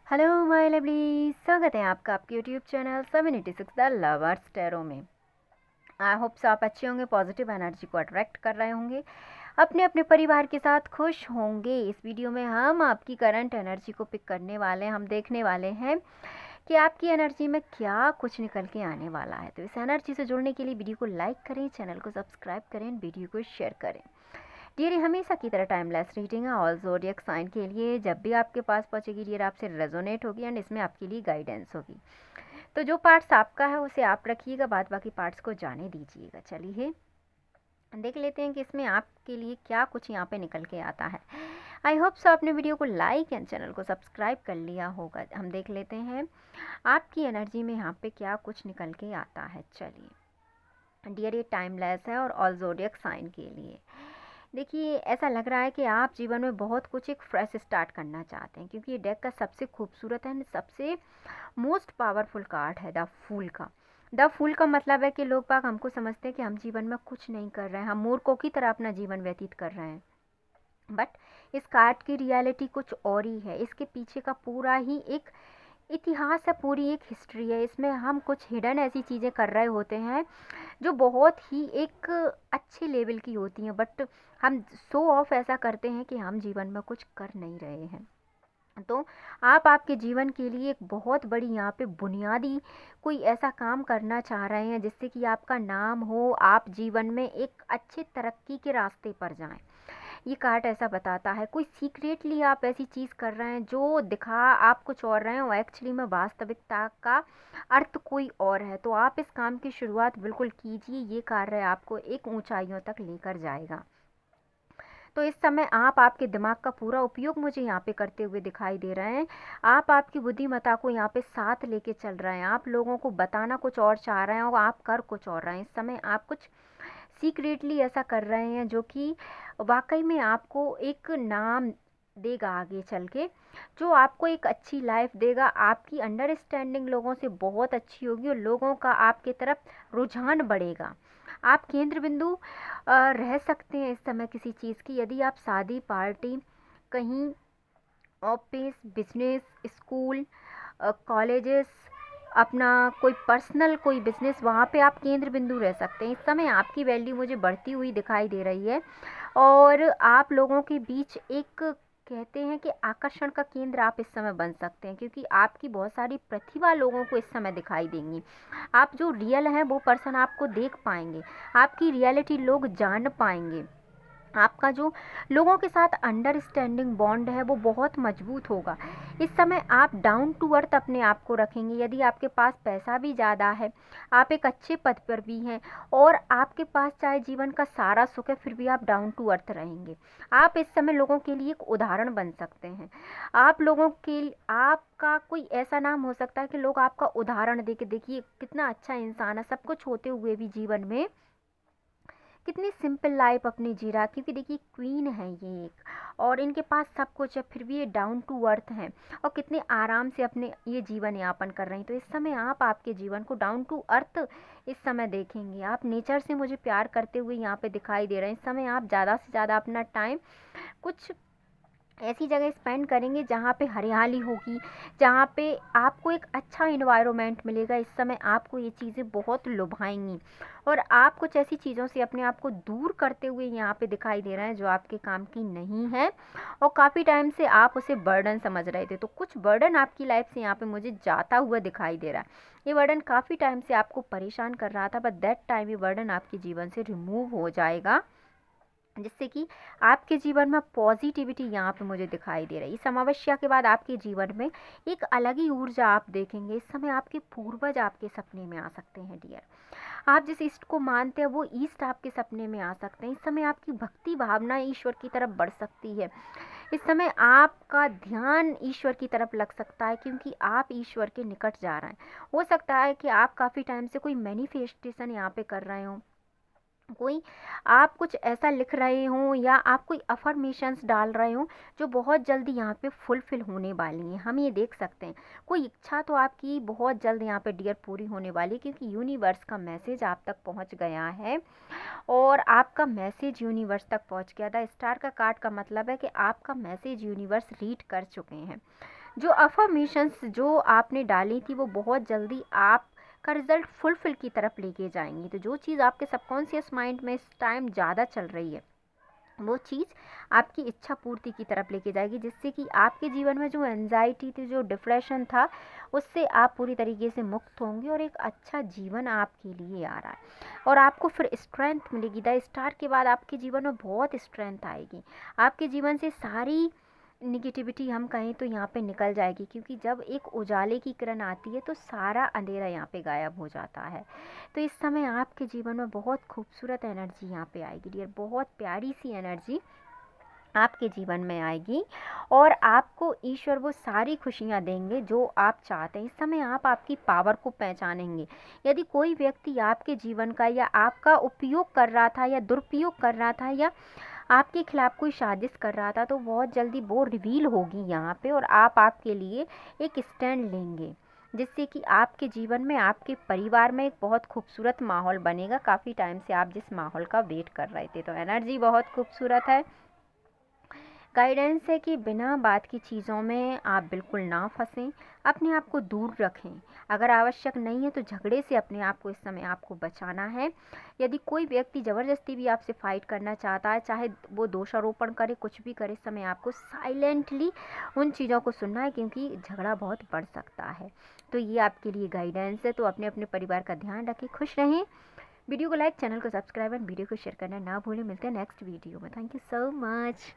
Hello my lovely, स्वागत है आपका आपके YouTube channel 786 the lovers tarot में। आई होप्स आप अच्छे होंगे, पॉजिटिव एनर्जी को अट्रैक्ट कर रहे होंगे, अपने अपने परिवार के साथ खुश होंगे। इस वीडियो में हम आपकी करंट एनर्जी को पिक करने वाले हैं। हम देखने वाले हैं कि आपकी एनर्जी में क्या कुछ निकल के आने वाला है। तो इस एनर्जी से जुड़ने के लिए वीडियो को लाइक करें, चैनल को सब्सक्राइब करें, वीडियो को शेयर करें। डियर, हमेशा की तरह टाइमलेस रीडिंग है ऑल ज़ोडिएक साइन के लिए। जब भी आपके पास पहुंचेगी डियर, आपसे रेजोनेट होगी एंड इसमें आपके लिए गाइडेंस होगी। तो जो पार्ट्स आपका है उसे आप रखिएगा, बाद बाकी पार्ट्स को जाने दीजिएगा। चलिए देख लेते हैं कि इसमें आपके लिए क्या कुछ यहाँ पे निकल के आता है। आई होप सो आपने वीडियो को लाइक एंड चैनल को सब्सक्राइब कर लिया होगा। हम देख लेते हैं आपकी एनर्जी में यहाँ पे क्या कुछ निकल के आता है। चलिए डियर, ये टाइमलेस है और ऑल ज़ोडिएक साइन के लिए। देखिए, ऐसा लग रहा है कि आप जीवन में बहुत कुछ एक फ्रेश स्टार्ट करना चाहते हैं, क्योंकि ये डेक का सबसे खूबसूरत है, सबसे मोस्ट पावरफुल कार्ड है द फूल का। द फूल का मतलब है कि लोग बाग हमको समझते हैं कि हम जीवन में कुछ नहीं कर रहे हैं, हम मूर्खों की तरह अपना जीवन व्यतीत कर रहे हैं। बट इस कार्ड की रियलिटी कुछ और ही है। इसके पीछे का पूरा ही एक इतिहास है, पूरी एक हिस्ट्री है। इसमें हम कुछ हिडन ऐसी चीज़ें कर रहे होते हैं जो बहुत ही एक अच्छे लेवल की होती हैं, बट हम शो ऑफ ऐसा करते हैं कि हम जीवन में कुछ कर नहीं रहे हैं। तो आप आपके जीवन के लिए एक बहुत बड़ी यहाँ पे बुनियादी कोई ऐसा काम करना चाह रहे हैं जिससे कि आपका नाम हो, आप जीवन में एक अच्छे तरक्की के रास्ते पर जाएं। ये कार्ड ऐसा बताता है कोई सीक्रेटली आप ऐसी चीज़ कर रहे हैं जो दिखा आप कुछ और रहे हो, एक्चुअली में वास्तविकता का अर्थ कोई और है। तो आप इस काम की शुरुआत बिल्कुल कीजिए, ये कार्य आपको एक ऊंचाइयों तक लेकर जाएगा। तो इस समय आप आपके दिमाग का पूरा उपयोग मुझे यहाँ पे करते हुए दिखाई दे रहे हैं। आप आपकी बुद्धिमत्ता को यहाँ पे साथ लेके चल रहे हैं। आप लोगों को बताना कुछ और चाह रहे हैं और आप कर कुछ और रहे हैं। इस समय आप कुछ सीक्रेटली ऐसा कर रहे हैं जो कि वाकई में आपको एक नाम देगा आगे चल के, जो आपको एक अच्छी लाइफ देगा। आपकी अंडरस्टैंडिंग लोगों से बहुत अच्छी होगी और लोगों का आपके तरफ रुझान बढ़ेगा। आप केंद्र बिंदु रह सकते हैं इस समय किसी चीज़ की। यदि आप शादी, पार्टी, कहीं ऑफिस, बिजनेस, स्कूल, कॉलेजेस, अपना कोई पर्सनल कोई बिजनेस, वहाँ पे आप केंद्र बिंदु रह सकते हैं। इस समय आपकी वैल्यू मुझे बढ़ती हुई दिखाई दे रही है और आप लोगों के बीच एक कहते हैं कि आकर्षण का केंद्र आप इस समय बन सकते हैं, क्योंकि आपकी बहुत सारी प्रतिभा लोगों को इस समय दिखाई देंगी। आप जो रियल हैं वो पर्सन आपको देख पाएंगे, आपकी रियलिटी लोग जान पाएंगे। आपका जो लोगों के साथ अंडरस्टैंडिंग बॉन्ड है वो बहुत मजबूत होगा। इस समय आप डाउन टू अर्थ अपने आप को रखेंगे। यदि आपके पास पैसा भी ज़्यादा है, आप एक अच्छे पद पर भी हैं और आपके पास चाहे जीवन का सारा सुख है, फिर भी आप डाउन टू अर्थ रहेंगे। आप इस समय लोगों के लिए एक उदाहरण बन सकते हैं। आप लोगों के आपका कोई ऐसा नाम हो सकता है कि लोग आपका उदाहरण दे के देखिए कितना अच्छा इंसान है, सब कुछ होते हुए भी जीवन में कितनी सिंपल लाइफ अपनी जी रहा। क्योंकि देखिए क्वीन है ये एक, और इनके पास सब कुछ है, फिर भी ये डाउन टू अर्थ हैं और कितने आराम से अपने ये जीवन यापन कर रहे हैं। तो इस समय आप आपके जीवन को डाउन टू अर्थ इस समय देखेंगे। आप नेचर से मुझे प्यार करते हुए यहाँ पे दिखाई दे रहे हैं। इस समय आप ज़्यादा से ज़्यादा अपना टाइम कुछ ऐसी जगह स्पेंड करेंगे जहाँ पे हरियाली होगी, जहाँ पे आपको एक अच्छा इन्वायरमेंट मिलेगा। इस समय आपको ये चीज़ें बहुत लुभाएंगी और आप कुछ ऐसी चीज़ों से अपने आप को दूर करते हुए यहाँ पे दिखाई दे रहे हैं जो आपके काम की नहीं है और काफ़ी टाइम से आप उसे बर्डन समझ रहे थे। तो कुछ बर्डन आपकी लाइफ से यहाँ पे मुझे जाता हुआ दिखाई दे रहा है। ये बर्डन काफ़ी टाइम से आपको परेशान कर रहा था, बट दैट टाइम ये बर्डन आपके जीवन से रिमूव हो जाएगा, जिससे कि आपके जीवन में पॉजिटिविटी यहाँ पे मुझे दिखाई दे रही है। इस अमावस्या के बाद आपके जीवन में एक अलग ही ऊर्जा आप देखेंगे। इस समय आपके पूर्वज आपके सपने में आ सकते हैं डियर। आप जिस ईस्ट को मानते हैं वो ईस्ट आपके सपने में आ सकते हैं। इस समय आपकी भक्ति भावना ईश्वर की तरफ बढ़ सकती है। इस समय आपका ध्यान ईश्वर की तरफ लग सकता है, क्योंकि आप ईश्वर के निकट जा रहे हैं। हो सकता है कि आप काफ़ी टाइम से कोई मैनिफेस्टेशन यहाँ पे कर रहे हो, कोई आप कुछ ऐसा लिख रहे हो या आप कोई अफर्मेशंस डाल रहे हो जो बहुत जल्दी यहाँ पे फुलफिल होने वाली हैं। हम ये देख सकते हैं कोई इच्छा तो आपकी बहुत जल्द यहाँ पे डियर पूरी होने वाली है, क्योंकि यूनिवर्स का मैसेज आप तक पहुँच गया है और आपका मैसेज यूनिवर्स तक पहुँच गया था। स्टार का कार्ड का मतलब है कि आपका मैसेज यूनिवर्स रीड कर चुके हैं। जो अफर्मेशंस जो आपने डाली थी वो बहुत जल्दी आपका रिज़ल्ट फुलफिल की तरफ लेके जाएंगी। तो जो चीज़ आपके सबकॉन्शियस माइंड में इस टाइम ज़्यादा चल रही है वो चीज़ आपकी इच्छा पूर्ति की तरफ लेके जाएगी, जिससे कि आपके जीवन में जो एंजाइटी थी, जो डिप्रेशन था, उससे आप पूरी तरीके से मुक्त होंगे और एक अच्छा जीवन आपके लिए आ रहा है। और आपको फिर स्ट्रेंथ मिलेगी। द स्टार के बाद आपके जीवन में बहुत स्ट्रेंथ आएगी। आपके जीवन से सारी निगेटिविटी हम कहें तो यहाँ पे निकल जाएगी, क्योंकि जब एक उजाले की किरण आती है तो सारा अंधेरा यहाँ पे गायब हो जाता है। तो इस समय आपके जीवन में बहुत खूबसूरत एनर्जी यहाँ पे आएगी डियर, बहुत प्यारी सी एनर्जी आपके जीवन में आएगी और आपको ईश्वर वो सारी खुशियाँ देंगे जो आप चाहते हैं। इस समय आप आपकी पावर को पहचानेंगे। यदि कोई व्यक्ति आपके जीवन का या आपका उपयोग कर रहा था या दुरुपयोग कर रहा था या आपके खिलाफ कोई साजिश कर रहा था, तो बहुत जल्दी वो रिवील होगी यहाँ पे और आप आपके लिए एक स्टैंड लेंगे, जिससे कि आपके जीवन में, आपके परिवार में एक बहुत खूबसूरत माहौल बनेगा। काफ़ी टाइम से आप जिस माहौल का वेट कर रहे थे, तो एनर्जी बहुत खूबसूरत है। गाइडेंस है कि बिना बात की चीज़ों में आप बिल्कुल ना फंसें, अपने आप को दूर रखें। अगर आवश्यक नहीं है तो झगड़े से अपने आप को इस समय आपको बचाना है। यदि कोई व्यक्ति ज़बरदस्ती भी आपसे फ़ाइट करना चाहता है, चाहे वो दोषारोपण करे, कुछ भी करे, इस समय आपको साइलेंटली उन चीज़ों को सुनना है, क्योंकि झगड़ा बहुत बढ़ सकता है। तो ये आपके लिए गाइडेंस है। तो अपने अपने परिवार का ध्यान रखें, खुश रहें। वीडियो को लाइक, चैनल को सब्सक्राइब एंड वीडियो को शेयर करना ना भूलें। मिलते हैं नेक्स्ट वीडियो में। Thank you so much.